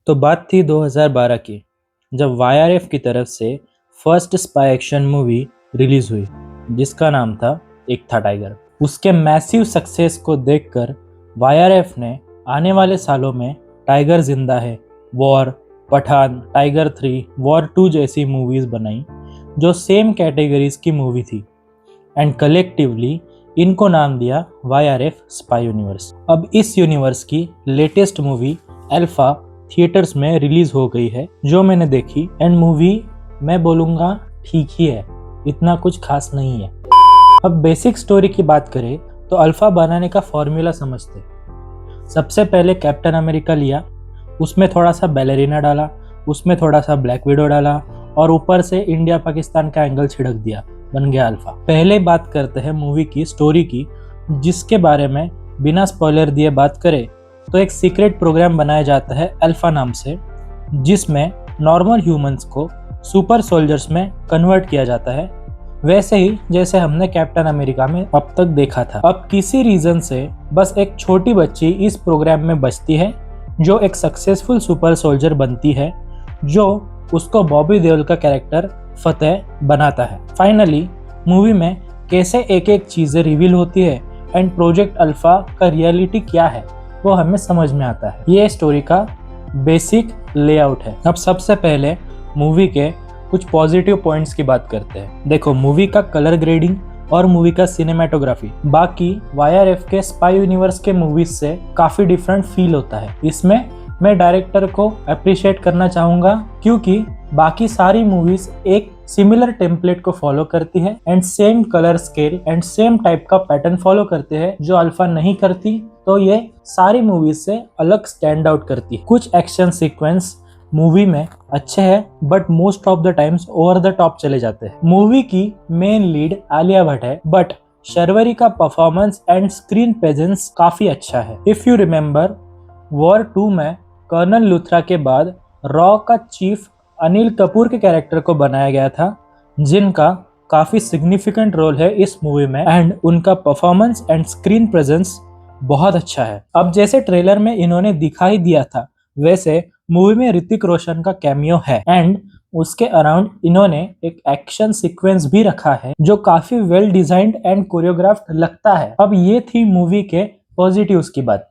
तो बात थी 2012 की, जब वाईआरएफ की तरफ से first spy action movie release हुई जिसका नाम था एक था टाइगर। उसके मैसिव सक्सेस को देखकर वाईआरएफ ने आने वाले सालों में टाइगर जिंदा है, वॉर, पठान, टाइगर 3, वॉर 2 जैसी मूवीज बनाई जो सेम कैटेगरीज की मूवी थी एंड कलेक्टिवली इनको नाम दिया वाईआरएफ स्पाई यूनिवर्स। अब इस यूनिवर्स की लेटेस्ट मूवी अल्फा थिएटर्स में रिलीज हो गई है जो मैंने देखी एंड मूवी मैं बोलूँगा ठीक ही है, इतना कुछ खास नहीं है। अब बेसिक स्टोरी की बात करें तो अल्फा बनाने का फॉर्मूला समझते। सबसे पहले कैप्टन अमेरिका लिया, उसमें थोड़ा सा बैलेरिना डाला, उसमें थोड़ा सा ब्लैक विडो डाला और ऊपर से इंडिया पाकिस्तान का एंगल छिड़क दिया, बन गया अल्फा। पहले बात करते हैं मूवी की स्टोरी की, जिसके बारे में बिना स्पॉइलर दिए बात करें तो एक सीक्रेट प्रोग्राम बनाया जाता है अल्फा नाम से, जिसमें नॉर्मल ह्यूमंस को सुपर सोल्जर्स में कन्वर्ट किया जाता है, वैसे ही जैसे हमने कैप्टन अमेरिका में अब तक देखा था। अब किसी रीजन से बस एक छोटी बच्ची इस प्रोग्राम में बचती है जो एक सक्सेसफुल सुपर सोल्जर बनती है, जो उसको बॉबी देओल का कैरेक्टर फतेह बनाता है। फाइनली मूवी में कैसे एक एक चीजें रिवील होती है एंड प्रोजेक्ट अल्फा का रियलिटी क्या है वो हमें समझ में आता है। ये स्टोरी का बेसिक लेआउट है। अब सबसे पहले मूवी के कुछ पॉजिटिव पॉइंट्स की बात करते हैं। देखो, मूवी का कलर ग्रेडिंग और मूवी का सिनेमेटोग्राफी बाकी वाईआरएफ के स्पाई यूनिवर्स के मूवीज से काफी डिफरेंट फील होता है। इसमें मैं डायरेक्टर को अप्रिशिएट करना चाहूंगा क्योंकि बाकी सारी मूवीज एक सिमिलर टेम्पलेट को फॉलो करती है and same colour scale and same type का पैटर्न फॉलो करते हैं जो अल्फा नहीं करती, तो ये सारी मूवीज से अलग स्टैंड आउट करती है। कुछ एक्शन सीक्वेंस मूवी में अच्छे हैं but most of the times over the top चले जाते हैं। मूवी की मेन लीड आलिया भट्ट है बट शर्वरी का परफॉर्मेंस एंड स्क्रीन प्रेजेंस काफी अच्छा है। इफ यू रिमेम्बर, वॉर 2 में कर्नल लूथरा के बाद रॉ का चीफ अनिल कपूर के कैरेक्टर को बनाया गया था, जिनका काफी सिग्निफिकेंट रोल है इस मूवी में एंड उनका परफॉर्मेंस एंड स्क्रीन प्रेजेंस बहुत अच्छा है। अब जैसे ट्रेलर में इन्होंने दिखाई दिया था वैसे मूवी में ऋतिक रोशन का कैमियो है एंड उसके अराउंड इन्होंने एक एक्शन सीक्वेंस भी रखा है जो काफी वेल डिजाइंड एंड कोरियोग्राफ्ड लगता है। अब ये थी मूवी के पॉजिटिव्स की बात।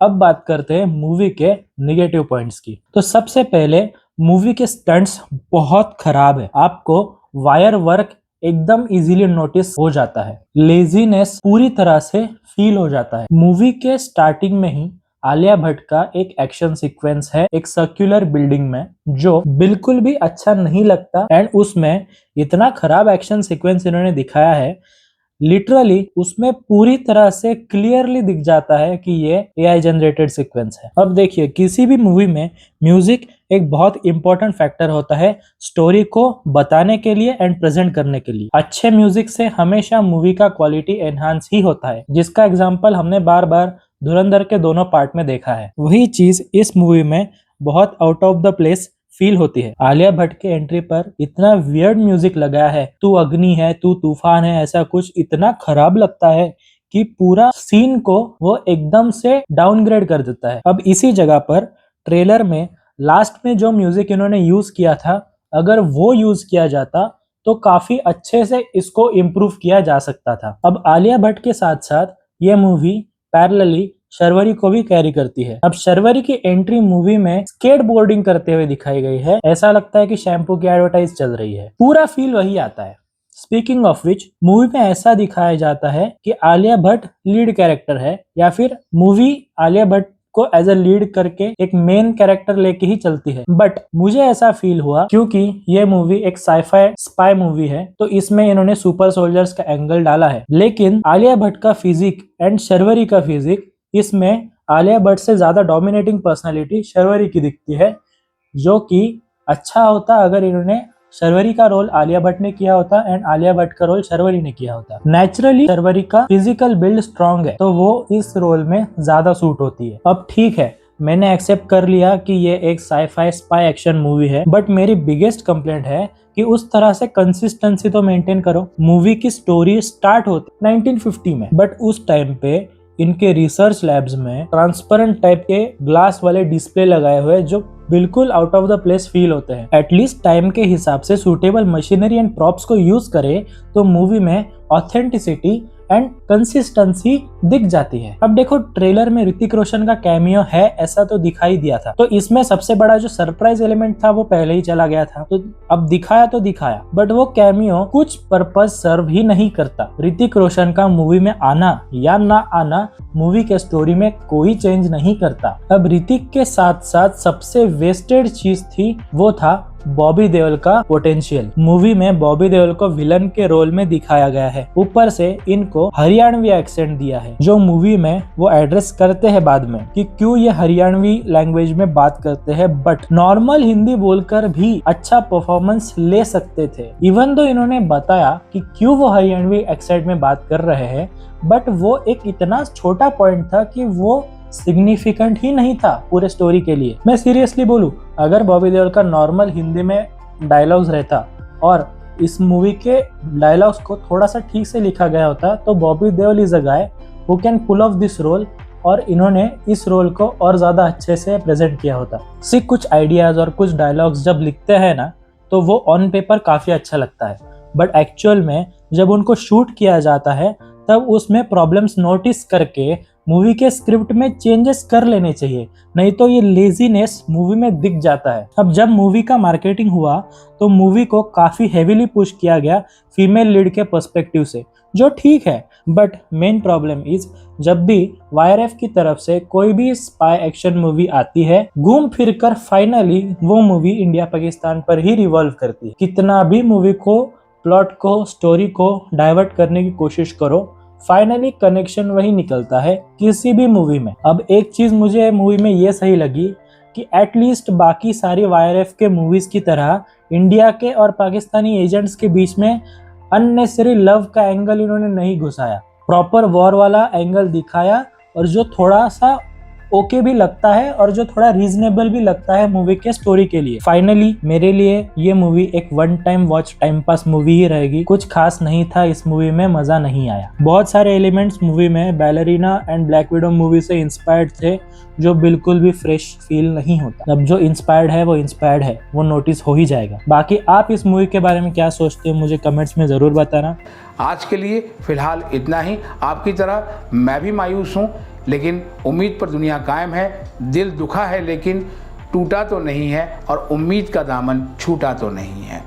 अब बात करते हैं मूवी के नेगेटिव पॉइंट्स की। तो सबसे पहले मूवी के स्टंट्स बहुत खराब है। आपको वायर वर्क एकदम इजीली नोटिस हो जाता है, लेजीनेस पूरी तरह से फील हो जाता है। मूवी के स्टार्टिंग में ही आलिया भट्ट का एक एक्शन सीक्वेंस है एक सर्कुलर बिल्डिंग में जो बिल्कुल भी अच्छा नहीं लगता एंड उसमें इतना खराब एक्शन सीक्वेंस इन्होंने दिखाया है, लिटरली उसमें पूरी तरह से क्लियरली दिख जाता है कि ये एआई जनरेटेड सीक्वेंस है। अब देखिए, किसी भी मूवी में म्यूजिक एक बहुत इंपॉर्टेंट फैक्टर होता है स्टोरी को बताने के लिए एंड प्रेजेंट करने के लिए। अच्छे म्यूजिक से हमेशा मूवी का क्वालिटी एनहांस ही होता है, जिसका एग्जांपल हमने बार बार धुरंधर के दोनों पार्ट में देखा है। वही चीज इस मूवी में बहुत out of the place feel होती है। आलिया भट्ट के एंट्री पर इतना वियर्ड म्यूजिक लगाया है, तू अग्नि है, तू तूफान है, ऐसा कुछ इतना खराब लगता है कि पूरा सीन को वो एकदम से डाउनग्रेड कर देता है। अब इसी जगह पर ट्रेलर में लास्ट में जो म्यूजिक इन्होंने यूज किया था, अगर वो यूज किया जाता तो काफी अच्छे से इसको इम्प्रूव किया जा सकता था। अब आलिया भट्ट के साथ साथ ये मूवी पैरेलली शर्वरी को भी कैरी करती है। अब शर्वरी की एंट्री मूवी में स्केट बोर्डिंग करते हुए दिखाई गई है, ऐसा लगता है कि शैम्पू की एडवर्टाइज चल रही है, पूरा फील वही आता है। स्पीकिंग ऑफ विच, मूवी में ऐसा दिखाया जाता है कि आलिया भट्ट लीड कैरेक्टर है या फिर मूवी आलिया भट्ट को एज अ लीड करके एक मेन कैरेक्टर लेके ही चलती है, बट मुझे ऐसा फील हुआ क्योंकि ये मूवी एक साइफाई स्पाई मूवी है तो इसमें इन्होंने सुपर सोल्जर्स का एंगल डाला है, लेकिन आलिया भट्ट का फिजिक एंड शर्वरी का फिजिक, इसमें आलिया भट्ट से ज्यादा डोमिनेटिंग पर्सनालिटी शर्वरी की दिखती है, जो कि अच्छा होता अगर इन्होंने शर्वरी का रोल आलिया भट्ट ने किया होता एंड आलिया भट्ट का रोल शर्वरी ने किया होता। नेचुरली शर्वरी का फिजिकल बिल्ड स्ट्रांग है तो वो इस रोल में ज्यादा सूट होती है। अब ठीक है, मैंने एक्सेप्ट कर लिया कि ये एक साइफाई स्पाई एक्शन मूवी है, बट मेरी बिगेस्ट कंप्लेंट है कि उस तरह से कंसिस्टेंसी तो मेंटेन करो। मूवी की स्टोरी स्टार्ट होती 1950 में, बट उस टाइम पे इनके रिसर्च लैब्स में ट्रांसपेरेंट टाइप के ग्लास वाले डिस्प्ले लगाए हुए जो बिल्कुल out of the place feel होते हैं। एटलीस्ट टाइम के हिसाब से सूटेबल मशीनरी एंड प्रॉप्स को यूज करे तो मूवी में ऑथेंटिसिटी एंड कंसिस्टेंसी दिख जाती है। अब देखो, ट्रेलर में ऋतिक रोशन का कैमियो है ऐसा तो दिखाई दिया था, तो इसमें सबसे बड़ा जो सरप्राइज एलिमेंट था वो पहले ही चला गया था। तो अब दिखाया तो दिखाया, बट वो कैमियो कुछ पर्पस सर्व ही नहीं करता। ऋतिक रोशन का मूवी में आना या ना आना मूवी के स्टोरी में कोई चेंज नहीं करता। अब ऋतिक के साथ साथ सबसे वेस्टेड चीज थी वो था बॉबी देओल का पोटेंशियल। मूवी में बॉबी देओल को विलन के रोल में दिखाया गया है, ऊपर से इनको हरियाणवी एक्सेंट दिया है जो मूवी में वो एड्रेस करते हैं बाद में कि क्यों ये हरियाणवी लैंग्वेज में बात करते हैं, बट नॉर्मल हिंदी बोलकर भी अच्छा परफॉर्मेंस ले सकते थे। इवन दो इन्होंने बताया कि क्यों वो हरियाणवी एक्सेंट में बात कर रहे हैं, बट वो एक इतना छोटा पॉइंट था कि वो सिग्निफिकेंट ही नहीं था पूरे स्टोरी के लिए। मैं सीरियसली बोलूं, अगर बॉबी देओल का नॉर्मल हिंदी में डायलॉग्स रहता और इस मूवी के डायलॉग्स को थोड़ा सा ठीक से लिखा गया होता तो Bobby Deol is a guy who can pull off this role, और इन्होंने इस रोल को और ज्यादा अच्छे से प्रेजेंट किया होता। सिर्फ कुछ आइडियाज और कुछ डायलॉग्स जब लिखते हैं ना तो वो ऑन पेपर काफी अच्छा लगता है, बट एक्चुअल में जब उनको शूट किया जाता है तब उसमें प्रॉब्लम्स नोटिस करके मूवी के स्क्रिप्ट में चेंजेस कर लेने चाहिए, नहीं तो ये लेजीनेस मूवी में दिख जाता है। अब जब मूवी का मार्केटिंग हुआ तो मूवी को काफी हेवीली पुश किया गया फीमेल लीड के पर्सपेक्टिव से, जो ठीक है, बट मेन प्रॉब्लम इज जब भी वाईआरएफ की तरफ से कोई भी स्पाई एक्शन मूवी आती है, घूम फिर कर फाइनली वो मूवी इंडिया पाकिस्तान पर ही रिवॉल्व करती है। कितना भी मूवी को, प्लॉट को, स्टोरी को डाइवर्ट करने की कोशिश करो, फाइनली कनेक्शन वही निकलता है किसी भी मूवी में। अब एक चीज मुझे मूवी में ये सही लगी कि एटलीस्ट बाकी सारी वाईआरएफ के मूवीज की तरह इंडिया के और पाकिस्तानी एजेंट्स के बीच में अननेसेसरी लव का एंगल इन्होंने नहीं घुसाया, प्रॉपर वॉर वाला एंगल दिखाया, और जो थोड़ा सा ओके भी लगता है और जो थोड़ा रीजनेबल भी लगता है मूवी के स्टोरी के लिए। फाइनली मेरे लिए ये मूवी एक one time watch time pass movie ही रहेगी। कुछ खास नहीं था इस मूवी में, मजा नहीं आया। बहुत सारे एलिमेंट्स मूवी में ballerina and black window movie से इंस्पायर्ड थे जो बिल्कुल भी फ्रेश फील नहीं होता। अब जो इंस्पायर्ड है वो इंस्पायर्ड है, वो नोटिस हो ही जाएगा। बाकी आप इस मूवी के बारे में क्या सोचते हो मुझे कमेंट्स में जरूर बताना। आज के लिए फिलहाल इतना ही। आपकी तरह मैं भी मायूस हूँ, लेकिन उम्मीद पर दुनिया कायम है। दिल दुखा है लेकिन टूटा तो नहीं है, और उम्मीद का दामन छूटा तो नहीं है।